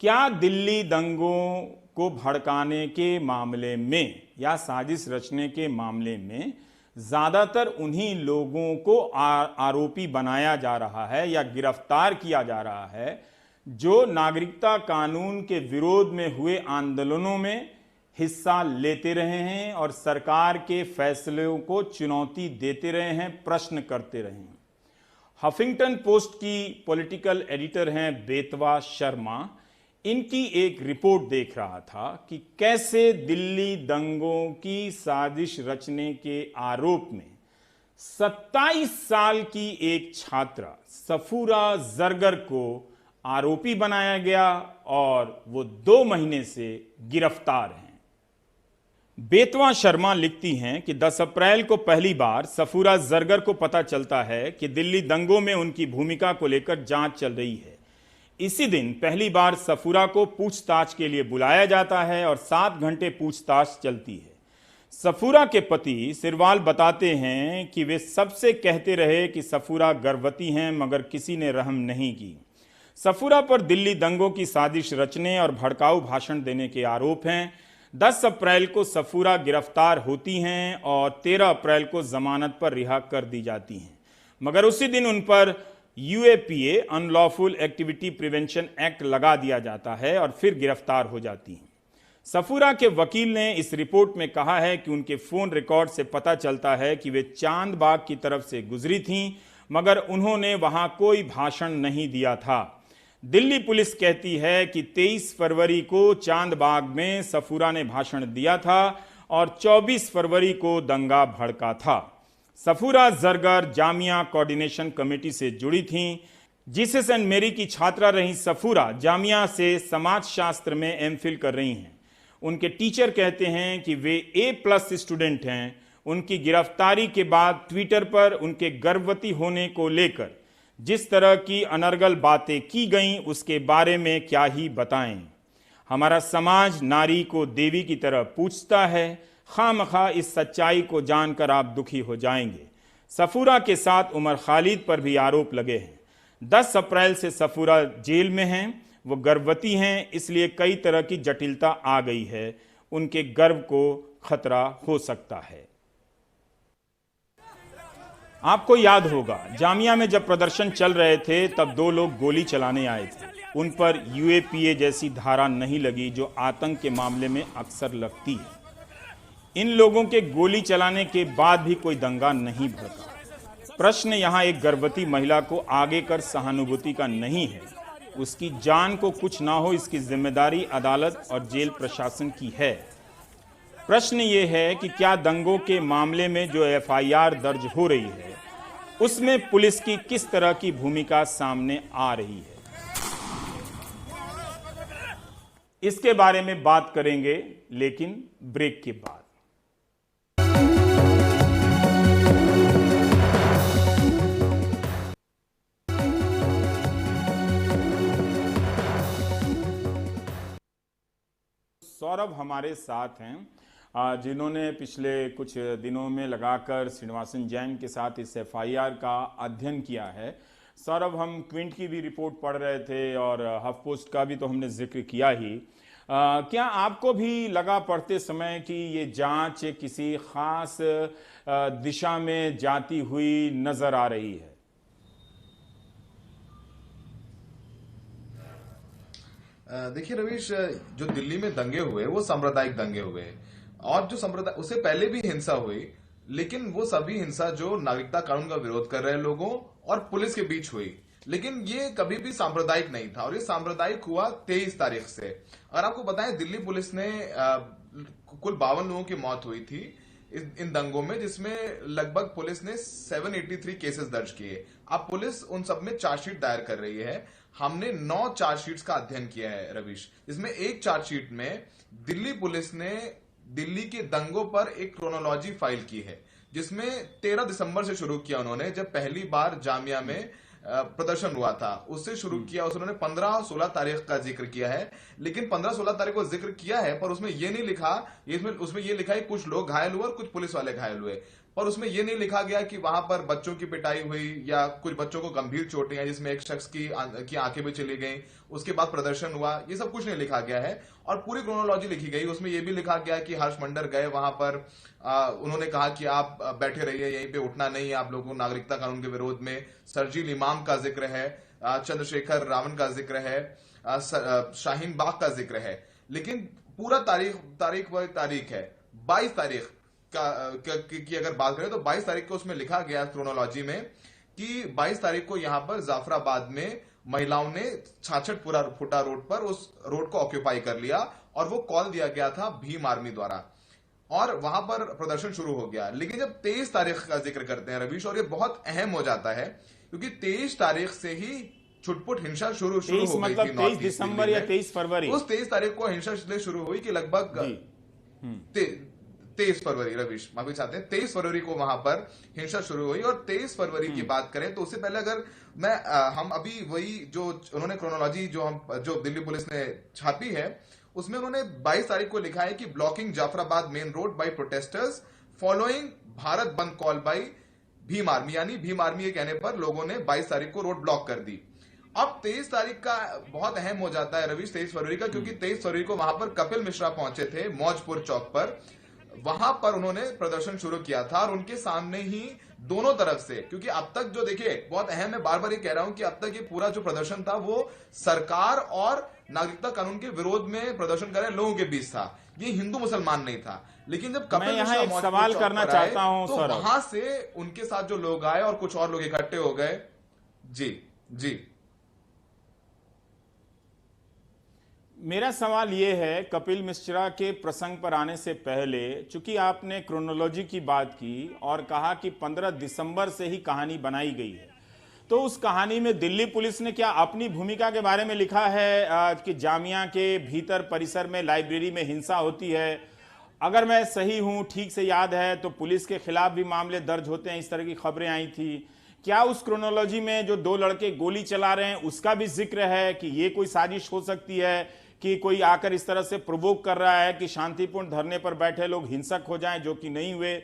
क्या दिल्ली दंगों को भड़काने के मामले में या साजिश रचने के मामले में ज्यादातर उन्हीं लोगों को आरोपी बनाया जा रहा है या गिरफ्तार किया जा रहा है जो नागरिकता कानून के विरोध में हुए आंदोलनों में हिस्सा लेते रहे हैं और सरकार के फैसलों को चुनौती देते रहे हैं, प्रश्न करते रहे हैं। हफिंगटन पोस्ट की पॉलिटिकल एडिटर हैं बेतवा शर्मा। इनकी एक रिपोर्ट देख रहा था कि कैसे दिल्ली दंगों की साजिश रचने के आरोप में 27 साल की एक छात्रा सफूरा जरगर को आरोपी बनाया गया और वो 2 महीने से गिरफ्तार हैं। बेतवा शर्मा लिखती हैं कि 10 अप्रैल को पहली बार सफूरा जरगर को पता चलता है कि दिल्ली दंगों में उनकी भूमिका को लेकर जांच चल रही है। इसी दिन पहली बार सफूरा को पूछताछ के लिए बुलाया जाता है और 7 घंटे पूछताछ चलती है। सफूरा के पति सिरवाल बताते हैं कि वे सबसे कहते रहे कि सफूरा गर्भवती हैं, मगर किसी ने रहम नहीं की। सफूरा पर दिल्ली दंगों की साजिश रचने और भड़काऊ भाषण देने के आरोप हैं। 10 अप्रैल को सफूरा गिरफ्तार होती हैं और 13 अप्रैल को जमानत पर रिहा कर दी जाती हैं, मगर उसी दिन उन पर UAPA unlawful activity prevention act लगा दिया जाता है और फिर गिरफ्तार हो जाती हैं। सफूरा के वकील ने इस रिपोर्ट में कहा है कि उनके फोन रिकॉर्ड से पता चलता है कि वे चांद बाग की तरफ से गुजरी थीं, मगर उन्होंने वहां कोई भाषण नहीं दिया था। दिल्ली पुलिस कहती है कि 23 फरवरी को चांद बाग में सफूरा ने भाषण दिया था और 24 फरवरी को दंगा भड़का था। सफूरा जरगर जामिया कोऑर्डिनेशन कमेटी से जुड़ी थीं। जीसस एंड मेरी की छात्रा रही सफूरा जामिया से समाज शास्त्र में एमफिल कर रही हैं। उनके टीचर कहते हैं कि वे A+ स्टूडेंट हैं। उनकी गिरफ्तारी के बाद ट्विटर पर उनके गर्भवती होने को लेकर जिस तरह की अनर्गल बातें की गईं, उसके बारे में क्या ही बताएं। हमारा समाज नारी को देवी की तरह पूछता है। खामखा इस सच्चाई को जानकर आप दुखी हो जाएंगे। सफूरा के साथ उमर खालिद पर भी आरोप लगे हैं। 10 अप्रैल से सफूरा जेल में हैं। वो गर्भवती हैं, इसलिए कई तरह की जटिलता आ गई है। उनके गर्भ को खतरा हो सकता है। आपको याद होगा, जामिया में जब प्रदर्शन चल रहे थे तब 2 लोग गोली चलाने आए थे। उन पर UAPA जैसी धारा नहीं लगी जो आतंक के मामले में अक्सर लगती है। इन लोगों के गोली चलाने के बाद भी कोई दंगा नहीं भड़का। प्रश्न यहाँ एक गर्भवती महिला को आगे कर सहानुभूति का नहीं है। उसकी जान को कुछ ना हो, इसकी जिम्मेदारी अदालत और जेल प्रशासन की है। प्रश्न ये है कि क्या दंगों के मामले में जो FIR दर्ज हो रही है उसमें पुलिस की किस तरह की भूमिका सामने आ रही है। इसके बारे में बात करेंगे, लेकिन ब्रेक के बाद। सौरभ हमारे साथ हैं, जिन्होंने पिछले कुछ दिनों में लगाकर श्रीनिवासन जैन के साथ इस FIR का अध्ययन किया है। सौरभ, हम क्विंट की भी रिपोर्ट पढ़ रहे थे और हफ पोस्ट का भी तो हमने जिक्र किया ही। क्या आपको भी लगा पढ़ते समय कि ये जांच किसी खास दिशा में जाती हुई नजर आ रही है? देखिए रवीश, जो दिल्ली में दंगे हुए वो सांप्रदायिक दंगे हुए और जो संप्रदाय उससे पहले भी हिंसा हुई, लेकिन वो सभी हिंसा जो नागरिकता कानून का विरोध कर रहे लोगों और पुलिस के बीच हुई, लेकिन ये कभी भी सांप्रदायिक नहीं था और ये सांप्रदायिक हुआ 23 तारीख से। और आपको बताएं, दिल्ली पुलिस ने कुल 52 लोगों की मौत हुई थी इन दंगों में, जिसमें लगभग पुलिस ने 783 केसेस दर्ज किए। अब पुलिस उन सब में चार्जशीट दायर कर रही है। हमने 9 चार्जशीट्स का अध्ययन किया है रवीश, जिसमें एक चार्जशीट में दिल्ली पुलिस ने दिल्ली के दंगों पर एक क्रोनोलॉजी फाइल की है, जिसमें 13 दिसंबर से शुरू किया उन्होंने, जब पहली बार जामिया में प्रदर्शन हुआ था उससे शुरू किया। उन्होंने 15 और 16 तारीख का जिक्र किया है, लेकिन 15-16 तारीख को जिक्र किया है पर उसमें यह नहीं लिखा, उसमें ये लिखा है कुछ लोग घायल हुए और कुछ पुलिस वाले घायल हुए। और उसमें यह नहीं लिखा गया कि वहां पर बच्चों की पिटाई हुई या कुछ बच्चों को गंभीर चोटें हैं, जिसमें एक शख्स की आंखें भी चली गई, उसके बाद प्रदर्शन हुआ, ये सब कुछ नहीं लिखा गया है। और पूरी क्रोनोलॉजी लिखी गई, उसमें यह भी लिखा गया कि हर्ष मंडर गए वहां पर, उन्होंने कहा कि आप बैठे रहिए यहीं पे, उठना नहीं है आप लोगों को, नागरिकता कानून के विरोध में। शर्जील इमाम का जिक्र है, चंद्रशेखर रावण का जिक्र है, शाहीन बाग का जिक्र है। लेकिन पूरा तारीख है 22 तारीख की अगर बात करें तो 22 तारीख को उसमें लिखा गया क्रोनोलॉजी में कि 22 तारीख को यहां पर जाफराबाद में महिलाओं ने 66 फुटा रोड पर उस रोड को ऑक्यूपाई कर लिया और वो कॉल दिया गया था भीम आर्मी द्वारा, और वहां पर प्रदर्शन शुरू हो गया। लेकिन जब 23 तारीख का जिक्र करते हैं रवीश, और ये बहुत अहम हो जाता है क्योंकि 23 तारीख से ही छुटपुट हिंसा शुरू हो गई मतलब थी। 23 दिसंबर या 23 फरवरी, उस 23 तारीख को हिंसा इसलिए शुरू हुई कि लगभग 23 फरवरी, रवीश माफी चाहते हैं, 23 फरवरी को वहां पर हिंसा शुरू हुई। और 23 फरवरी की बात करें तो उससे पहले अगर हम अभी वही जो उन्होंने क्रोनोलॉजी जो दिल्ली पुलिस ने छापी है उसमें उन्होंने 22 तारीख को लिखा है कि blocking Jafrabad main road by protesters following Bharat बंद कॉल बाय भीम आर्मी, यानी भीम आर्मी के कहने पर लोगों ने 22 तारीख को रोड ब्लॉक कर दी। अब 23 तारीख का बहुत अहम हो जाता है रवीश, 23 फरवरी का, क्योंकि 23 फरवरी को वहां पर कपिल मिश्रा पहुंचे थे मौजपुर चौक पर। वहां पर उन्होंने प्रदर्शन शुरू किया था और उनके सामने ही दोनों तरफ से, क्योंकि अब तक जो देखिए बहुत अहम है, बार बार ये कह रहा हूं कि अब तक ये पूरा जो प्रदर्शन था वो सरकार और नागरिकता कानून के विरोध में प्रदर्शन कर रहे लोगों के बीच था, ये हिंदू मुसलमान नहीं था। लेकिन जब कपिल मैं यहाँ एक सवाल करना चाहता हूं तो वहां से उनके साथ जो लोग आए और कुछ और लोग इकट्ठे हो गए। जी जी, मेरा सवाल ये है, कपिल मिश्रा के प्रसंग पर आने से पहले, चूंकि आपने क्रोनोलॉजी की बात की और कहा कि 15 दिसंबर से ही कहानी बनाई गई है, तो उस कहानी में दिल्ली पुलिस ने क्या अपनी भूमिका के बारे में लिखा है कि जामिया के भीतर परिसर में लाइब्रेरी में हिंसा होती है? अगर मैं सही हूं, ठीक से याद है, तो पुलिस के खिलाफ भी मामले दर्ज होते हैं, इस तरह की खबरें आई थी। क्या उस क्रोनोलॉजी में जो 2 लड़के गोली चला रहे हैं उसका भी जिक्र है कि ये कोई साजिश हो सकती है कि कोई आकर इस तरह से प्रोवोक कर रहा है कि शांतिपूर्ण धरने पर बैठे लोग हिंसक हो जाएं, जो कि नहीं हुए?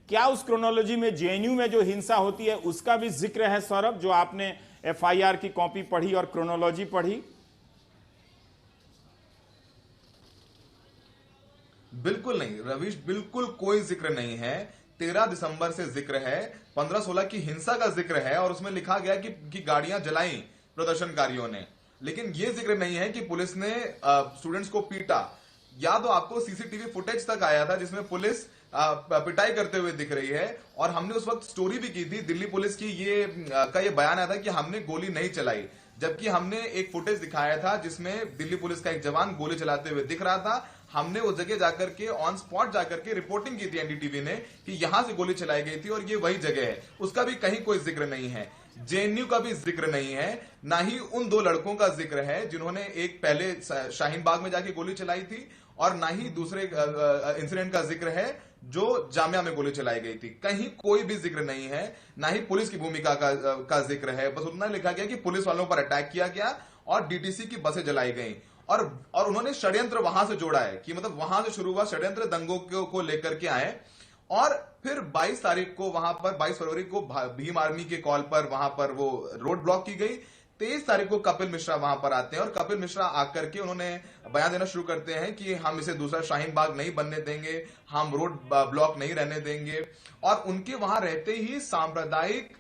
क्या उस क्रोनोलॉजी में जेएनयू में जो हिंसा होती है उसका भी जिक्र है सौरभ, जो आपने एफआईआर की कॉपी पढ़ी और क्रोनोलॉजी पढ़ी? बिल्कुल नहीं रवीश, बिल्कुल कोई जिक्र नहीं है। 13 दिसंबर से जिक्र है, 15-16 की हिंसा का जिक्र है और उसमें लिखा गया कि गाड़ियां जलाई प्रदर्शनकारियों ने। लेकिन यह जिक्र नहीं है कि पुलिस ने स्टूडेंट्स को पीटा। या तो आपको सीसीटीवी फुटेज तक आया था जिसमें पुलिस पिटाई करते हुए दिख रही है, और हमने उस वक्त स्टोरी भी की थी दिल्ली पुलिस की, ये बयान आया था कि हमने गोली नहीं चलाई, जबकि हमने एक फुटेज दिखाया था जिसमें दिल्ली पुलिस का एक जवान गोली चलाते हुए दिख रहा था। हमने उस जगह जाकर के ऑन स्पॉट जाकर के रिपोर्टिंग की थी एनडीटीवी ने कि यहां से गोली चलाई गई थी और ये वही जगह है। उसका भी कहीं कोई जिक्र नहीं है, जेएनयू का भी जिक्र नहीं है, ना ही उन 2 लड़कों का जिक्र है जिन्होंने एक पहले शाहीन बाग में जाके गोली चलाई थी, और ना ही दूसरे इंसिडेंट का जिक्र है जो जामिया में गोली चलाई गई थी। कहीं कोई भी जिक्र नहीं है, ना ही पुलिस की भूमिका का जिक्र है। बस उतना लिखा गया कि पुलिस वालों पर अटैक किया गया और डीटीसी की बसें जलाई गई, और उन्होंने षड्यंत्र वहां से जोड़ा है कि मतलब वहां से शुरू हुआ षड्यंत्र, दंगों को लेकर के आए। और फिर 22 तारीख को वहां पर 22 फरवरी को भीम आर्मी के कॉल पर वहां पर वो रोड ब्लॉक की गई। 23 तारीख को कपिल मिश्रा वहां पर आते हैं और कपिल मिश्रा आकर के उन्होंने बयान देना शुरू करते हैं कि हम इसे दूसरा शाहीन बाग नहीं बनने देंगे, हम रोड ब्लॉक नहीं रहने देंगे। और उनके वहां रहते ही सांप्रदायिक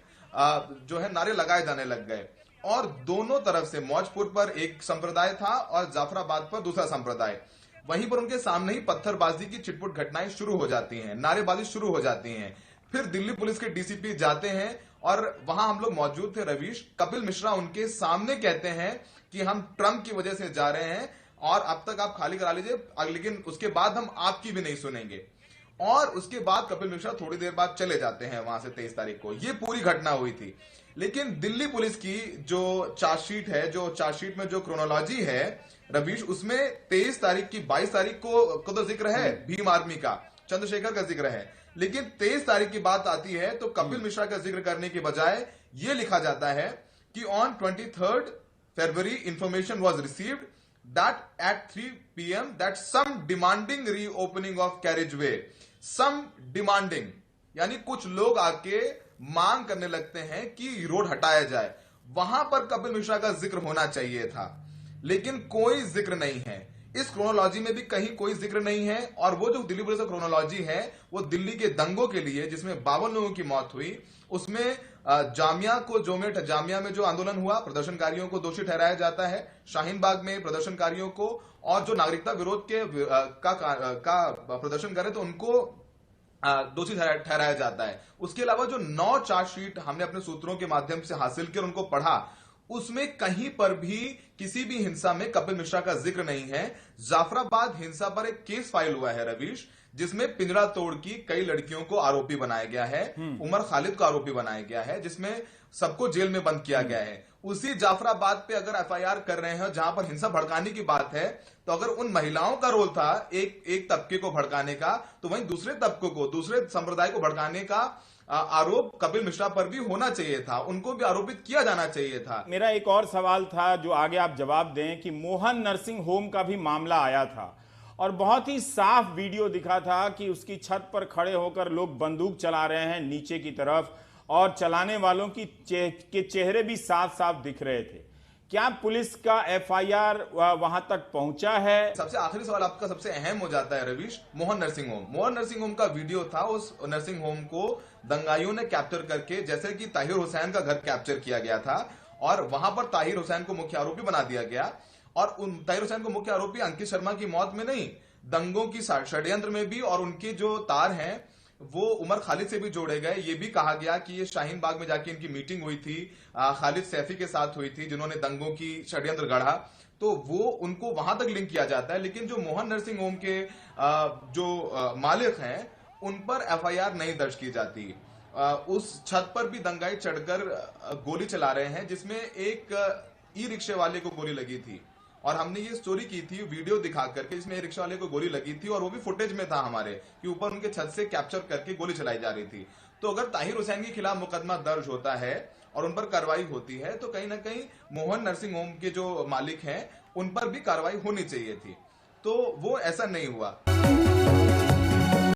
जो है नारे लगाए जाने लग गए, और दोनों तरफ से मौजपुर पर एक संप्रदाय था और जाफराबाद पर दूसरा संप्रदाय, वहीं पर उनके सामने ही पत्थरबाजी की छिटपुट घटनाएं शुरू हो जाती हैं, नारेबाजी शुरू हो जाती हैं। फिर दिल्ली पुलिस के डीसीपी जाते हैं और वहां हम लोग मौजूद थे रवीश। कपिल मिश्रा उनके सामने कहते हैं कि हम ट्रंप की वजह से जा रहे हैं और अब तक आप खाली करा लीजिए, लेकिन उसके बाद हम आपकी भी नहीं सुनेंगे। और उसके बाद कपिल मिश्रा थोड़ी देर बाद चले जाते हैं वहां से। 23 तारीख को ये पूरी घटना हुई थी। लेकिन दिल्ली पुलिस की जो चार्जशीट है, जो चार्जशीट में जो क्रोनोलॉजी है रवीश, उसमें 23 तारीख की 22 तारीख को तो जिक्र है भीम आर्मी का, चंद्रशेखर का जिक्र है, लेकिन 23 तारीख की बात आती है तो कपिल मिश्रा का जिक्र करने के बजाय यह लिखा जाता है कि on 23rd February information was received that at 3 PM that some demanding reopening of carriageway, some demanding, यानी कुछ लोग आके मांग करने लगते हैं कि रोड हटाया जाए, वहां पर कपिल मिश्रा का जिक्र होना चाहिए था, लेकिन कोई जिक्र नहीं है। इस क्रोनोलॉजी में भी कहीं कोई जिक्र नहीं है। और वो जो दिल्ली पुलिस का क्रोनोलॉजी है वो दिल्ली के दंगों के लिए, जिसमें 52 लोगों की मौत हुई, उसमें जामिया में जो आंदोलन हुआ, प्रदर्शनकारियों को दोषी ठहराया जाता है, शाहीन बाग में प्रदर्शनकारियों को, और जो नागरिकता विरोध के का प्रदर्शन करे तो उनको दोषी ठहराया जाता है। उसके अलावा जो 9 चार्जशीट हमने अपने सूत्रों के माध्यम से हासिल किए और उनको पढ़ा, उसमें कहीं पर भी किसी भी हिंसा में कपिल मिश्रा का जिक्र नहीं है। जाफराबाद हिंसा पर एक केस फाइल हुआ है रवीश, जिसमें पिंजरा तोड़ की कई लड़कियों को आरोपी बनाया गया है, उमर खालिद को आरोपी बनाया गया है, जिसमें सबको जेल में बंद किया गया है। उसी जाफराबाद पे अगर एफआईआर कर रहे हैं जहां पर हिंसा भड़काने की बात है, तो अगर उन महिलाओं का रोल था एक तबके को भड़काने का, तो वहीं दूसरे तबकों को, दूसरे संप्रदाय को भड़काने का आरोप कपिल मिश्रा पर भी होना चाहिए था, उनको भी आरोपित किया जाना चाहिए था। मेरा एक और सवाल था जो आगे आप जवाब दें कि मोहन नर्सिंग होम का भी मामला आया था और बहुत ही साफ वीडियो दिखा था कि उसकी छत पर खड़े होकर लोग बंदूक चला रहे हैं नीचे की तरफ, और चलाने वालों के चेहरे भी साफ साफ दिख रहे थे। क्या पुलिस का एफआईआर वहां तक पहुंचा है? सबसे आखिरी सवाल आपका सबसे अहम हो जाता है रवीश, मोहन नर्सिंग होम का वीडियो था। उस नर्सिंग होम को दंगाइयों ने कैप्चर करके, जैसे कि ताहिर हुसैन का घर कैप्चर किया गया था, और वहां पर ताहिर हुसैन को मुख्य आरोपी बना दिया गया। और उन ताहिर हुसैन को मुख्य आरोपी अंकित शर्मा की मौत में नहीं, दंगों की षड्यंत्र में भी, और उनके जो तार हैं वो उमर खालिद से भी जोड़े गए। ये भी कहा गया कि ये शाहीन बाग में जाके इनकी मीटिंग हुई थी, खालिद सैफी के साथ हुई थी, जिन्होंने दंगों की षड्यंत्र गढ़ा, तो वो उनको वहां तक लिंक किया जाता है। लेकिन जो मोहन नर्सिंग होम के जो मालिक हैं, उन पर एफआईआर नहीं दर्ज की जाती। उस छत पर भी दंगाई चढ़कर गोली चला रहे हैं, जिसमें एक ई रिक्शे वाले को गोली लगी थी, और हमने ये स्टोरी की थी वीडियो दिखा करके, इसमें रिक्शा वाले को गोली लगी थी, और वो भी फुटेज में था हमारे कि ऊपर उनके छत से कैप्चर करके गोली चलाई जा रही थी। तो अगर ताहिर हुसैन के खिलाफ मुकदमा दर्ज होता है और उन पर कार्रवाई होती है, तो कहीं ना कहीं मोहन नर्सिंग होम के जो मालिक हैं उन पर भी कार्रवाई होनी चाहिए थी, तो वो ऐसा नहीं हुआ।